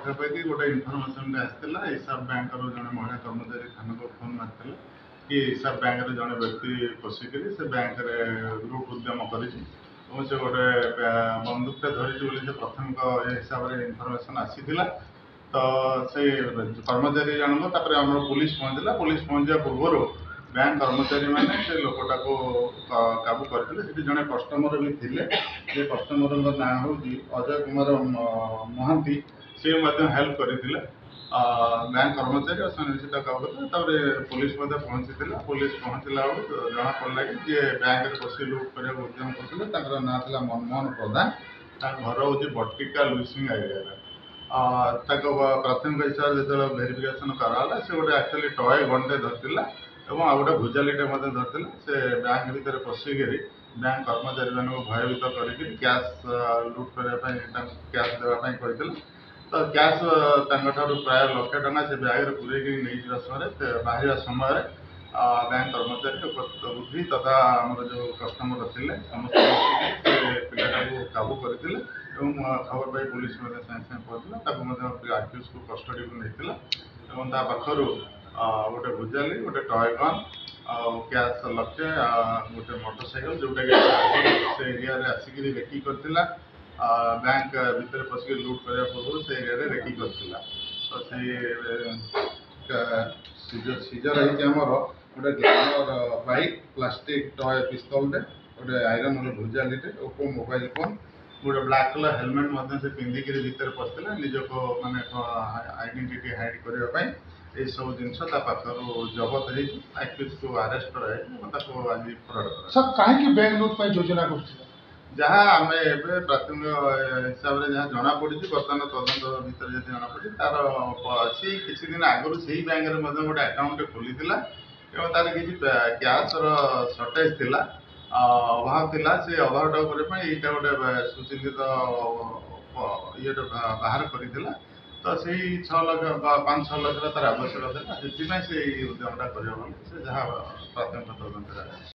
पाखापाखि गोटे इनफर्मेसन आसाला हिसाब बैंक जड़े महिला कर्मचारी थाना को फोन मार्ते कि हिसाब बैंक जड़े व्यक्ति पशिक से बैंक लुट उद्यम कर से गोटे बंदूकटे धरी से प्राथमिक हिसाब से इनफर्मेसन आसीला तो से कर्मचारी जनक आम पुलिस पहुँचला पुलिस पहुँचा पूर्व बैंक कर्मचारी मैंने से लोकटा को काबू करते जड़े कस्टमर भी थे से कस्टमर ना हूँ अजय कुमार महांती से हेल्प करते बैंक कर्मचारी से काबू करते पुलिस पहुँची पुलिस पहुँचला जना पड़ा कि जी बैंक पशि लुट करने उद्यम करते ना था मनमोहन प्रधान घर हूँ बटिका लुइसिंग एरिया प्राथमिक हिसाब से जो भेरिफिकेसन कराला से गोटे एक्चुअली टय गनटे धरला आ गोटे भुजालीटे धरला से बैंक भितर पशिक बैंक कर्मचारी मानक भयभीत करके कैश लुट करने कैश देवाई तो कैश प्राय 1 लाख टका से बैग पूरे नहीं समय बाहर समय बैंक कर्मचारी बुद्धि तथा आम जो कस्टमर थे समस्त पिलाटा को काबू करते खबर पाई पुलिस सागे पहुँचला आक्यूज को कस्टडी को नहीं पाखर गोटे भुजाली गोटे टय गन कैश 1 लाख गोटे मोटरसाइकेल जोटा कि एरिया आसिक रेकी करथिला बैंक भितर पशिक लुट करने पूर्व से एरिया रेकी करथिला तो सीजर होमर गोटे ग्लामर बाइक प्लास्टिक टय पिस्तलटे गोटे आयरन भुजालीटे ओप्पो मोबाइल फोन गोटे ब्लैक कलर हेलमेट से पिंधिक भितर पशिला निज को माने आइडेंटिटी हाइड करने ये सब जिनस पाखर जबत होक्यूज को आरेस्ट कर आज फरवर्ड सर कहीं बैंक लुट योजना कर जहाँ आम प्राथमिक हिसाब से जहाँ जना पड़ी बर्तमान तदंत भर जना पड़ी तार सी किसी दिन आगुरी से बैंक में गोटे आकाउंट खोली तार किसी कैश सर्टेज थी अभाव थिला से अभावटा यहाँ गोटे सुचिंतित ये बाहर करता तो से 6 लाख 5-6 लाख तार आवश्यकता था से उद्यमटा कर जहाँ प्राथमिक तदंत।